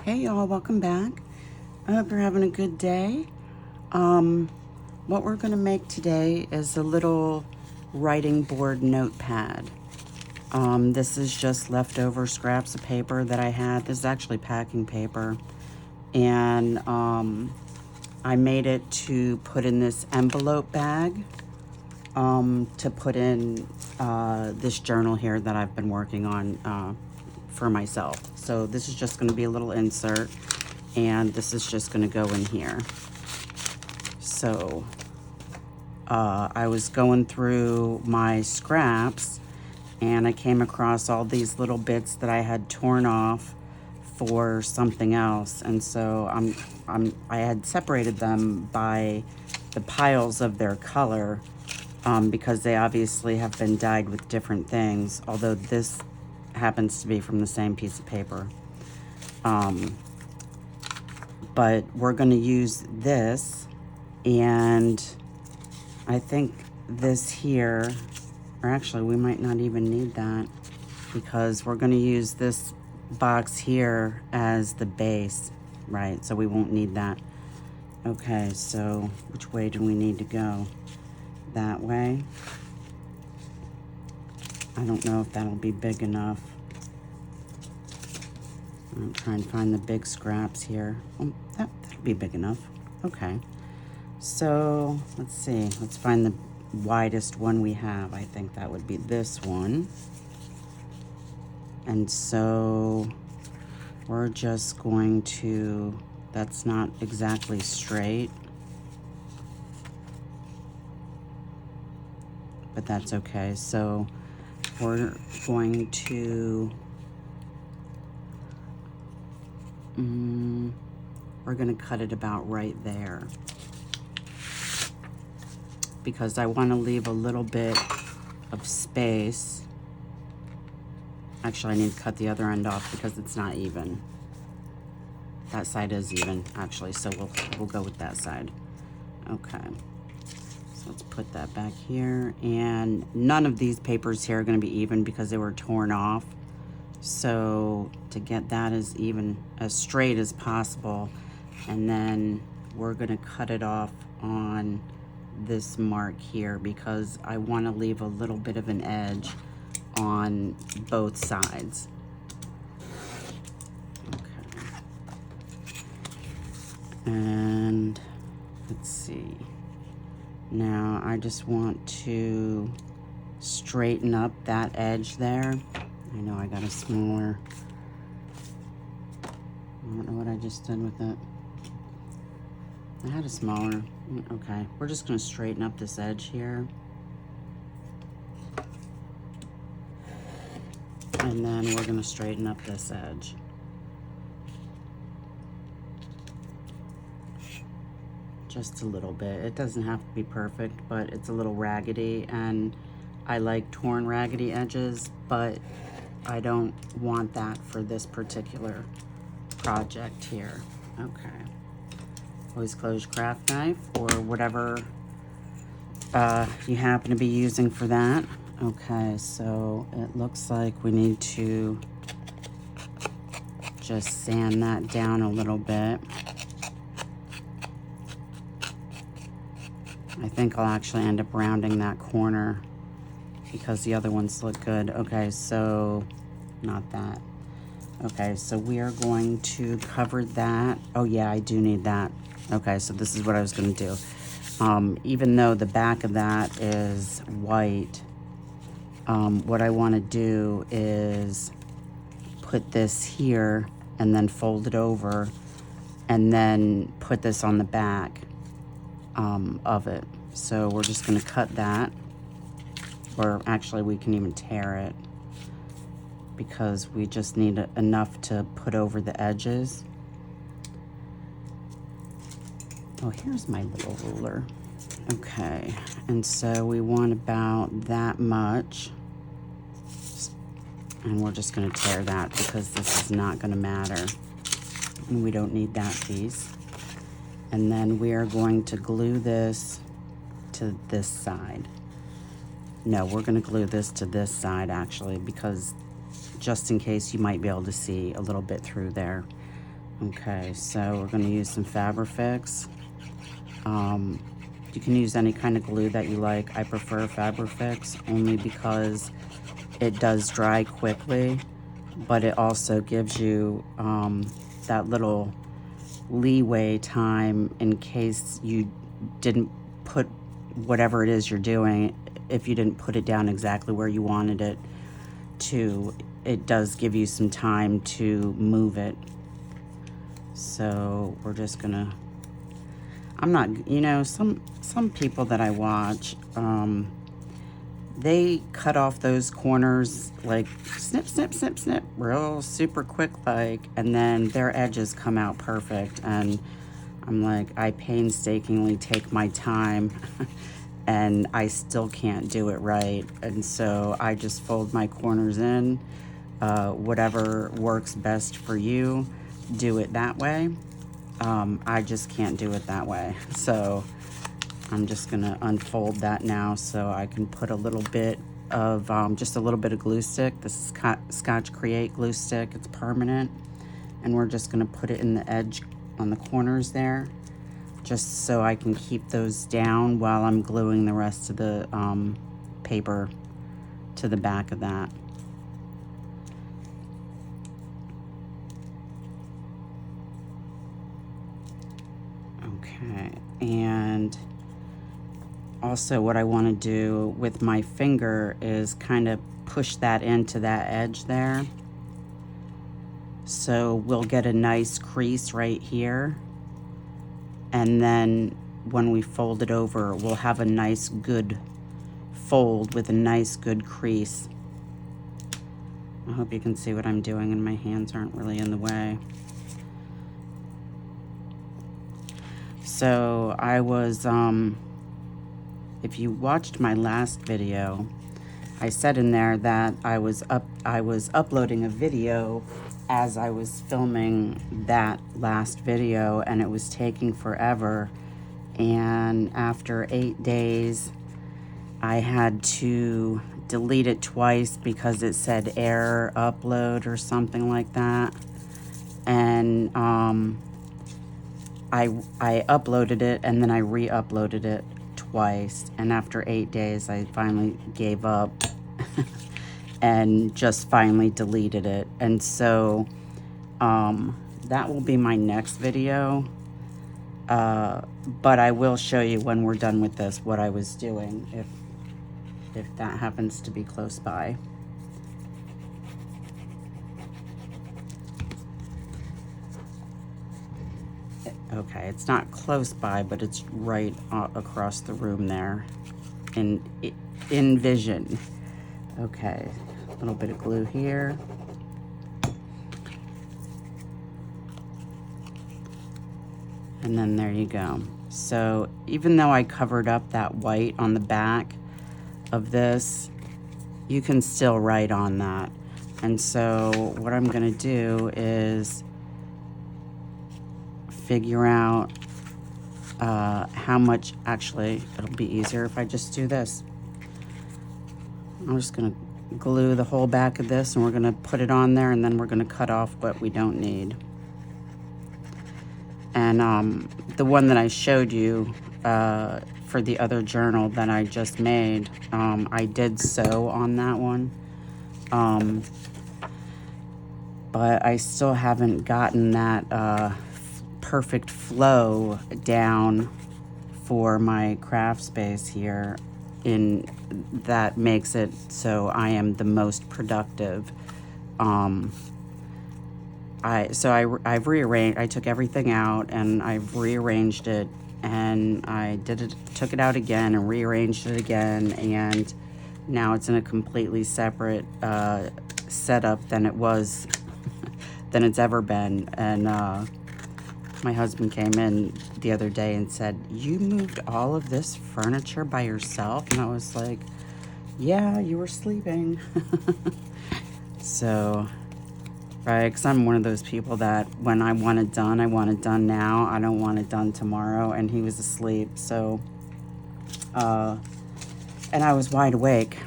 Hey y'all, welcome back. I hope you're having a good day. What we're gonna make today is a little writing board notepad. This is just leftover scraps of paper that I had. This is actually packing paper. And I made it to put in this envelope bag to put in this journal here that I've been working on for myself. So this is just going to be a little insert, and this is just going to go in here. So I was going through my scraps and I came across all these little bits that I had torn off for something else, and so I had separated them by the piles of their color because they obviously have been dyed with different things, although this happens to be from the same piece of paper. But we're going to use this, and I think this here, or actually we might not even need that, because we're going to use this box here as the base, right? So we won't need that. Okay, so which way do we need to go? That way. I don't know if that'll be big enough. I'm trying to find the big scraps here. Oh, that'll be big enough. Okay. So let's see. Let's find the widest one we have. I think that would be this one. And so we're just going to, that's not exactly straight, but that's okay. So we're going to, we're going to cut it about right there, because I want to leave a little bit of space. Actually, I need to cut the other end off because it's not even. That side is even, actually, so we'll go with that side. Okay. So let's put that back here. And none of these papers here are going to be even because they were torn off. So to get that as even, as straight as possible, and then we're going to cut it off on this mark here because I want to leave a little bit of an edge on both sides. Okay. And let's see. Now I just want to straighten up that edge there. I know I got a smaller, I don't know what I just did with it. I had a smaller, okay. We're just gonna straighten up this edge here. And then we're gonna straighten up this edge. Just a little bit. It doesn't have to be perfect, but it's a little raggedy, and I like torn raggedy edges, but I don't want that for this particular project here. Okay. Always close your craft knife or whatever you happen to be using for that. Okay, so it looks like we need to just sand that down a little bit. I think I'll actually end up rounding that corner because the other ones look good. Okay, so not that. Okay, so we are going to cover that. Oh yeah, I do need that. Okay, so this is what I was gonna do. Even though the back of that is white, what I wanna do is put this here and then fold it over and then put this on the back of it. So we're just gonna cut that, or actually we can even tear it because we just need enough to put over the edges. Oh, here's my little ruler. Okay, and so we want about that much. And we're just gonna tear that because this is not gonna matter. And we don't need that piece. And then we are going to glue this to this side. No, we're gonna glue this to this side actually, because just in case you might be able to see a little bit through there. Okay, so we're going to use some Fabrifix. You can use any kind of glue that you like. I prefer Fabrifix only because it does dry quickly, but it also gives you that little leeway time in case you didn't put whatever it is you're doing, if you didn't put it down exactly where you wanted it to, it does give you some time to move it. So we're just gonna, I'm not, you know, some people that I watch, they cut off those corners like snip, snip, snip, snip, real super quick like, and then their edges come out perfect. And I'm like, I painstakingly take my time and I still can't do it right. And so I just fold my corners in. Whatever works best for you, do it that way. I just can't do it that way. So I'm just gonna unfold that now so I can put a little bit of, just a little bit of glue stick. This is Scotch Create glue stick, it's permanent. And we're just gonna put it in the edge on the corners there, just so I can keep those down while I'm gluing the rest of the paper to the back of that. Okay, and also what I want to do with my finger is kind of push that into that edge there. So we'll get a nice crease right here. And then when we fold it over, we'll have a nice good fold with a nice good crease. I hope you can see what I'm doing and my hands aren't really in the way. So I was, if you watched my last video, I said in there that I was uploading a video as I was filming that last video, and it was taking forever. And after 8 days, I had to delete it twice because it said error upload or something like that. And I uploaded it and then I re-uploaded it twice, and after 8 days I finally gave up and just finally deleted it. And so that will be my next video, but I will show you when we're done with this what I was doing, if that happens to be close by. Okay, it's not close by, but it's right across the room there in vision. Okay, a little bit of glue here. And then there you go. So even though I covered up that white on the back of this, you can still write on that. And so what I'm gonna do is figure out how much, actually it'll be easier if I just do this. I'm just gonna glue the whole back of this and we're gonna put it on there, and then we're gonna cut off what we don't need. And the one that I showed you for the other journal that I just made, I did sew on that one. But I still haven't gotten that perfect flow down for my craft space here, that makes it so I am the most productive. I've rearranged, I took everything out and I've rearranged it, and I took it out again and rearranged it again, and now it's in a completely separate setup than it was than it's ever been. And my husband came in the other day and said, "You moved all of this furniture by yourself?" And I was like, "Yeah, you were sleeping." So, right, because I'm one of those people that when I want it done, I want it done now. I don't want it done tomorrow. And he was asleep, so, and I was wide awake.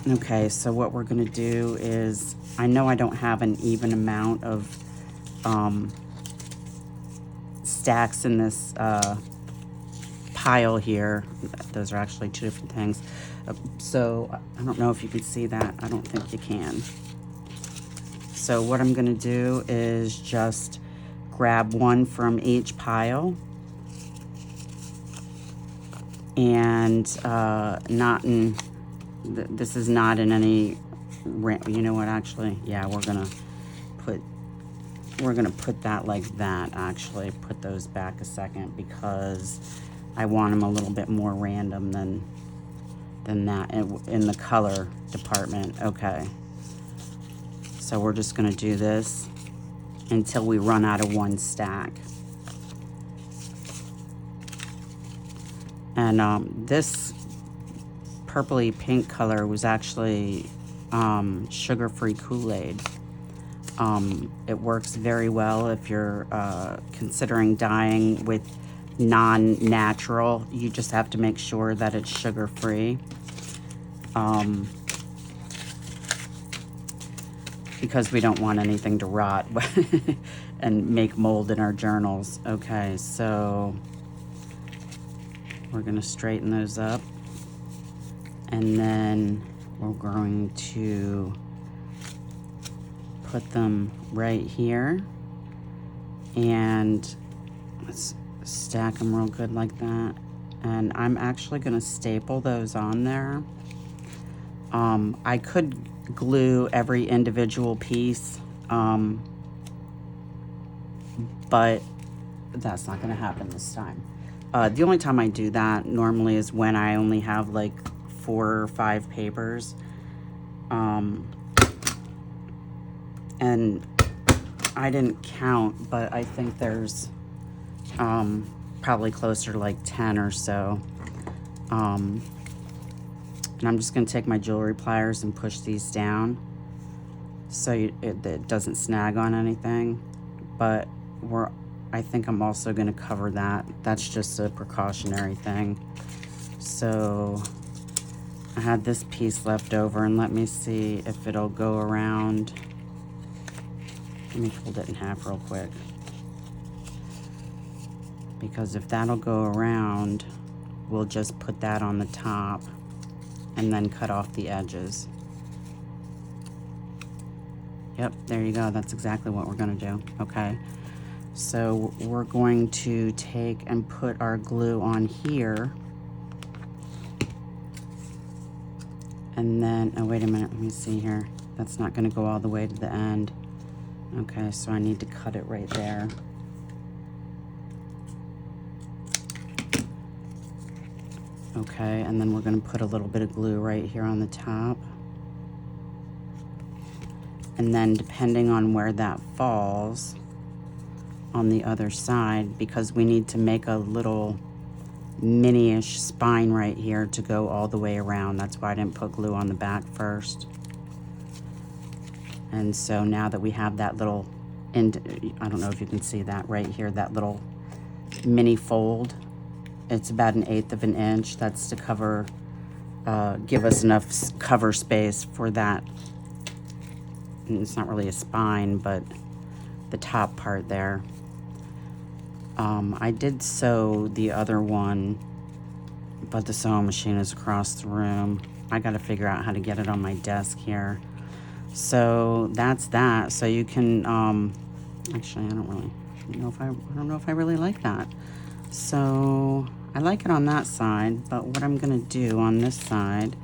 Okay, so what we're gonna do is, I know I don't have an even amount of stacks in this pile here. Those are actually two different things. So I don't know if you can see that. I don't think you can. So what I'm gonna do is just grab one from each pile, and this is not in any, you know what, actually, yeah, we're gonna put that like that. Actually, put those back a second, because I want them a little bit more random than that in the color department. Okay, so we're just gonna do this until we run out of one stack. And this purpley pink color was actually sugar-free Kool-Aid. It works very well if you're considering dyeing with non-natural. You just have to make sure that it's sugar-free. Because we don't want anything to rot and make mold in our journals. Okay, so we're gonna straighten those up, and then we're going to put them right here, and let's stack them real good like that. And I'm actually gonna staple those on there. I could glue every individual piece, but that's not gonna happen this time. The only time I do that normally is when I only have like 4 or 5 papers. And I didn't count, but I think there's probably closer to like 10 or so. And I'm just gonna take my jewelry pliers and push these down so it doesn't snag on anything. But I think I'm also gonna cover that. That's just a precautionary thing. So I had this piece left over, and let me see if it'll go around. Let me fold it in half real quick, because if that'll go around, we'll just put that on the top and then cut off the edges. Yep, there you go. That's exactly what we're gonna do. Okay, so we're going to take and put our glue on here. And then, oh wait a minute, let me see here. That's not gonna go all the way to the end. Okay, so I need to cut it right there. Okay, and then we're gonna put a little bit of glue right here on the top. And then depending on where that falls on the other side, because we need to make a little mini-ish spine right here to go all the way around. That's why I didn't put glue on the back first. And so now that we have that little, I don't know if you can see that right here, that little mini fold, it's about 1/8 of an inch. That's to cover, give us enough cover space for that. And it's not really a spine, but the top part there. I did sew the other one, but the sewing machine is across the room. I got to figure out how to get it on my desk here. So that's that. So you can, actually, I don't know if I really like that. So I like it on that side, but what I'm gonna do on this side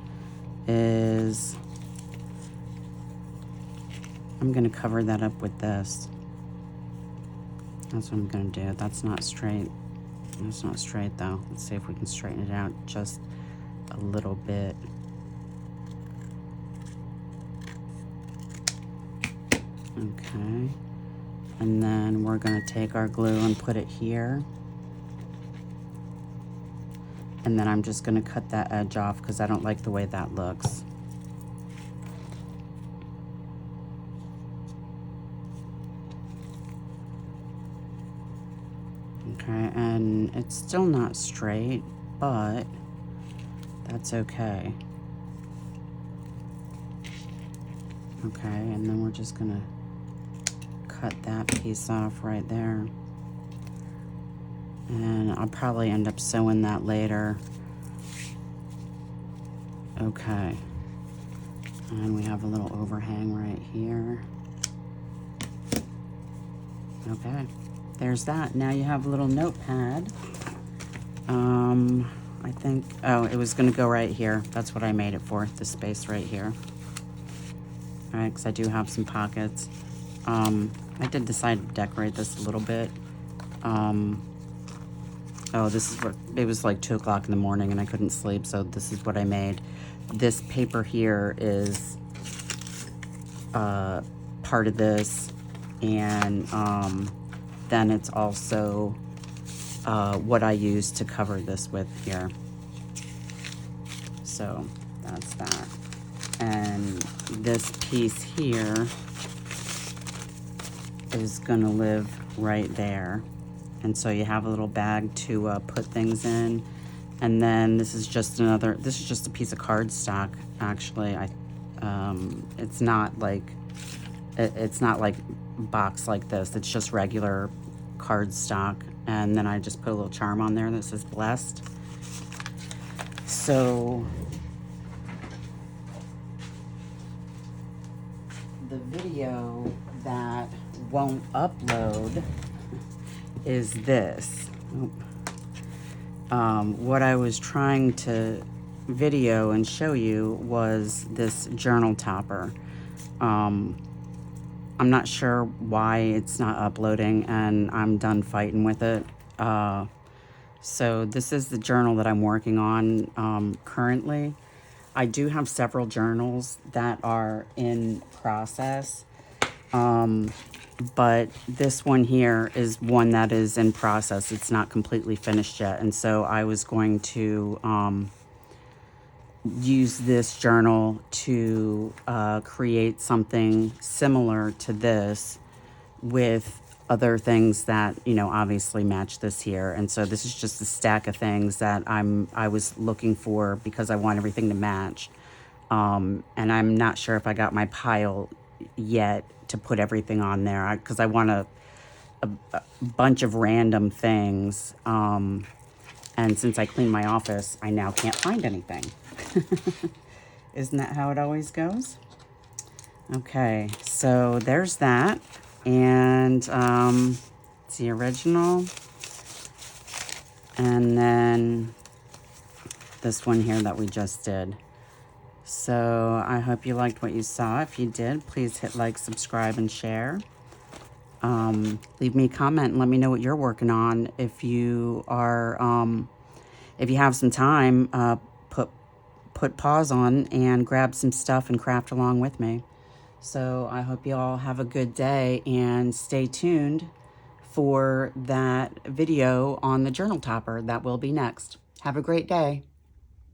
is I'm gonna cover that up with this. That's what I'm gonna do. That's not straight. That's not straight though. Let's see if we can straighten it out just a little bit. Okay. And then we're gonna take our glue and put it here. And then I'm just gonna cut that edge off because I don't like the way that looks. Okay, and it's still not straight, but that's okay. Okay, and then we're just gonna cut that piece off right there. And I'll probably end up sewing that later. Okay. And we have a little overhang right here. Okay, there's that. Now you have a little notepad. I think, oh, it was gonna go right here. That's what I made it for, the space right here. All right, because I do have some pockets. I did decide to decorate this a little bit. Oh, this is what, it was like 2 o'clock in the morning and I couldn't sleep, so this is what I made. This paper here is part of this, and then it's also what I use to cover this with here. So that's that. And this piece here is gonna live right there. And so you have a little bag to put things in. And then this is just a piece of cardstock, actually. It's not like box like this. It's just regular cardstock. And then I just put a little charm on there that says blessed. So the video that won't upload is this. What I was trying to video and show you was this journal topper. I'm not sure why it's not uploading, and I'm done fighting with it. So this is the journal that I'm working on currently. I do have several journals that are in process, but this one here is one that is in process. It's not completely finished yet, and so I was going to use this journal to create something similar to this with other things that, you know, obviously match this here. And so this is just a stack of things that I was looking for because I want everything to match. And I'm not sure if I got my pile yet to put everything on there, because I want a bunch of random things. And since I cleaned my office, I now can't find anything. Isn't that how it always goes? Okay, so there's that. And it's the original. And then this one here that we just did. So I hope you liked what you saw. If you did, please hit like, subscribe, and share. Leave me a comment and let me know what you're working on. If you are, if you have some time, put pause on and grab some stuff and craft along with me. So I hope you all have a good day, and stay tuned for that video on the journal topper that will be next. Have a great day.